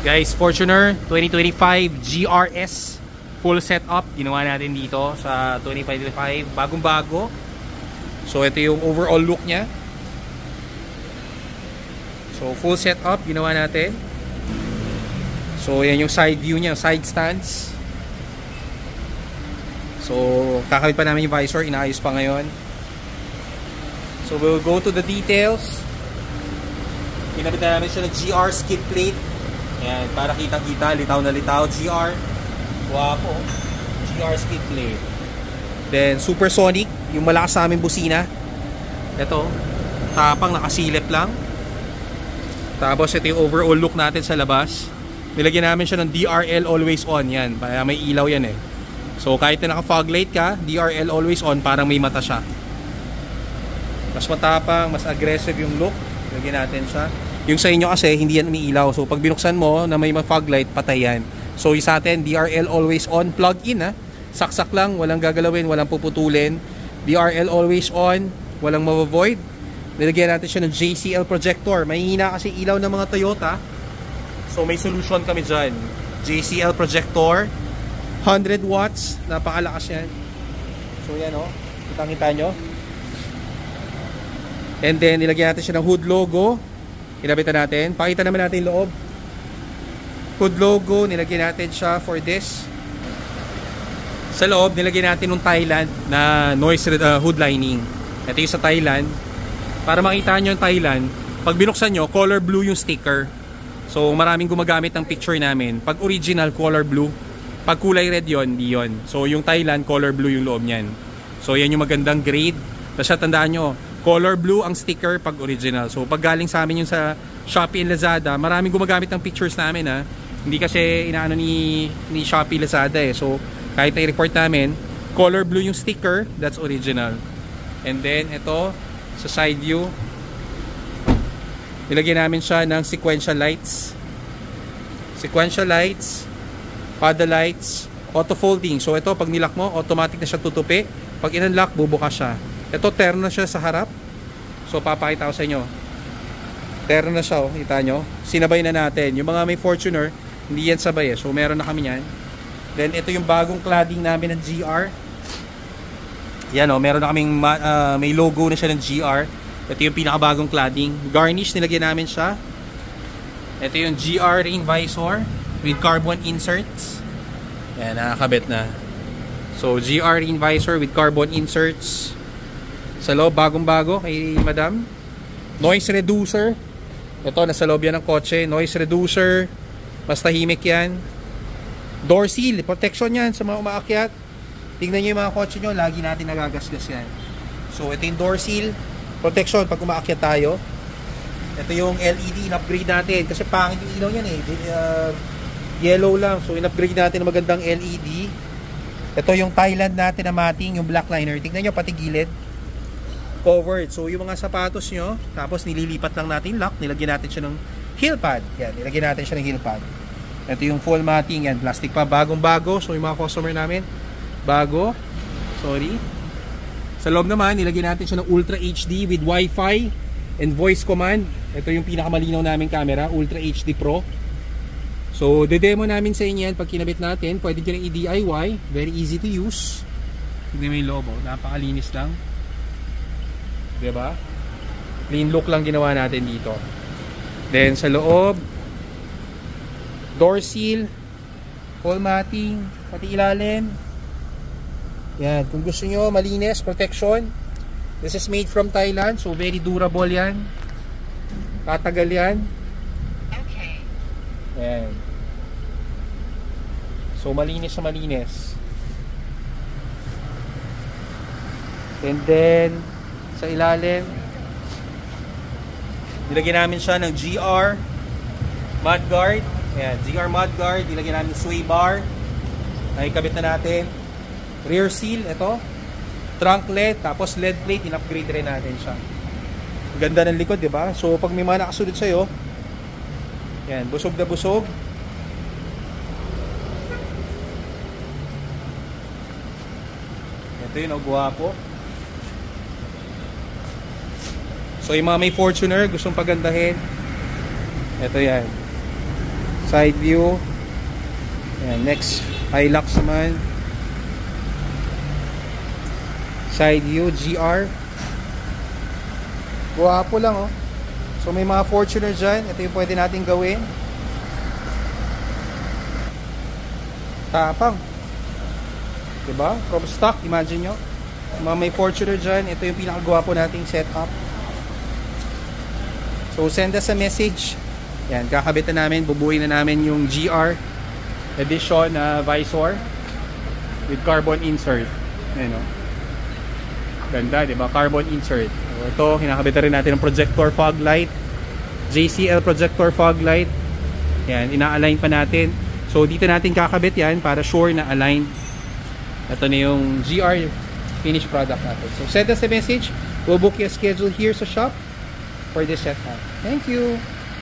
Guys, Fortuner 2025 GRS full setup ginawa natin dito sa 2025, bagong-bago. So ito yung overall look niya. So full setup ginawa natin. So yan yung side view niya, side stands. So kakabit pa namin yung visor, inaayos pa ngayon. So we'll go to the details. Kinabit na namin siya ng GR skid plate. Ayan, para kitang-kita, litaw na litaw. GR. Wapo. GR skid plate. Then, supersonic. Yung malakas sa aming busina. Ito. Tapang, nakasilip lang. Tapos, ito yung overall look natin sa labas. Nilagyan namin siya ng DRL always on. Yan. May ilaw yan eh. So, kahit na naka-fog light ka, DRL always on, parang may mata siya. Mas matapang, mas aggressive yung look. Lagyan natin siya. Yung sa inyo kasi, hindi yan umiilaw. So, pag binuksan mo na may fog light, patay yan. So, yung sa atin, DRL always on. Plug in ha. Saksak lang, walang gagalawin, walang puputulin. DRL always on. Walang ma-avoid. Nilagyan natin siya ng JCL projector. Mahihina kasi ilaw ng mga Toyota. So, may solution kami dyan. JCL projector. 100 watts. Napakalakas yan. So, yan o. Kitang-kita nyo. And then, nilagyan natin siya ng hood logo. Inabitan natin. Pakita naman natin yung loob. Hood logo. Nilagyan natin siya for this. Sa loob, nilagyan natin ng Thailand na noise hood lining. Ito yung sa Thailand. Para makita nyo yung Thailand, pag binuksan nyo, color blue yung sticker. So, maraming gumagamit ng picture namin. Pag original, color blue. Pag kulay red yon, di yun. So, yung Thailand, color blue yung loob niyan. So, yan yung magandang grade. Tapos, tandaan nyo, color blue ang sticker pag original. So pag galing sa amin yung sa Shopee and Lazada, maraming gumagamit ng pictures namin ha. Hindi kasi inaano ni Shopee, Lazada eh. So kahit na-report namin, color blue yung sticker, that's original. And then ito, sa side view, nilagyan namin siya ng sequential lights. Sequential lights, paddle lights, auto folding. So ito, pag nilock mo, automatic na siya tutupi. Pag in-unlock, bubukas siya. Ito, terno na siya sa harap. So, papakita ko sa inyo. Terno na siya, oh. Kita nyo? Sinabay na natin. Yung mga may Fortuner, hindi yan sabay eh. So, meron na kami yan. Then, ito yung bagong cladding namin ng GR. Yan oh, meron na kaming may logo na siya ng GR. Ito yung pinakabagong cladding. Garnish, nilagyan namin siya. Ito yung GR rain visor with carbon inserts. Yan, nakakabit na. So, GR rain visor with carbon inserts. Sa loob, bagong-bago kay Madam. Noise reducer. Ito, nasa loob yan ng kotse. Noise reducer. Mas tahimik yan. Door seal. Protection yan sa mga umaakyat. Tingnan nyo yung mga kotse nyo. Lagi natin nagagasgas yan. So, ito yung door seal. Protection pag umaakyat tayo. Ito yung LED. In-upgrade natin. Kasi pangit yung ilaw yan eh. Yellow lang. So, in-upgrade natin ng magandang LED. Ito yung Thailand natin na mating. Yung black liner. Tingnan nyo pati gilid. Covered. So, yung mga sapatos nyo, tapos nililipat lang natin lock, nilagyan natin siya ng heel pad. Yan, nilagyan natin siya ng heel pad. Ito yung full matting, yan, plastic pa, bagong-bago. So, yung mga customer namin, bago. Sorry. Sa loob naman, nilagyan natin siya ng Ultra HD with Wi-Fi and voice command. Ito yung pinakamalinaw naming camera, Ultra HD Pro. So, de-demo namin sa inyo yan pag kinabit natin. Pwede nyo ng i-DIY. Very easy to use. Tignan mo yung logo. Napakalinis lang. Diba? Clean look lang ginawa natin dito. Then sa loob, door seal, full matting, pati ilalim. Yan, kung gusto nyo malinis, protection. This is made from Thailand, so very durable yan. Tatagal yan. Okay. Yan. So malinis na malinis. And then sa ilalim, nilagyan namin siya ng GR mudguard. Ayan, GR mudguard. Nilagyan namin sway bar. Nakikabit na natin. Rear seal, ito. Trunk LED, tapos LED plate. In-upgrade rin natin siya. Ganda ng likod, diba? So, pag may mga nakasunod sa'yo, ayan, busog na busog. Ito yun, guwapo. So yung mga may Fortuner, gustong pagandahin, ito yan. Side view. Ayan, next, Hilux naman. Side view, GR. Guwapo lang oh. So may mga Fortuner dyan. Ito yung pwede natin gawin. Tapang. Diba? From stock, imagine nyo. Mga may Fortuner dyan. Ito yung pinakagwapo nating setup. So send us a message. Yan, kakabit na namin. Bubuin na namin yung GR edition visor with carbon insert. Ayan o. Ganda, diba? Carbon insert. So, ito, kinakabit na rin natin ng projector fog light. JCL projector fog light. Yan, ina-align pa natin. So dito natin kakabit yan para sure na align. Ito na yung GR finished product natin. So send us a message. We'll book you a schedule here sa shop for this setup. Thank you!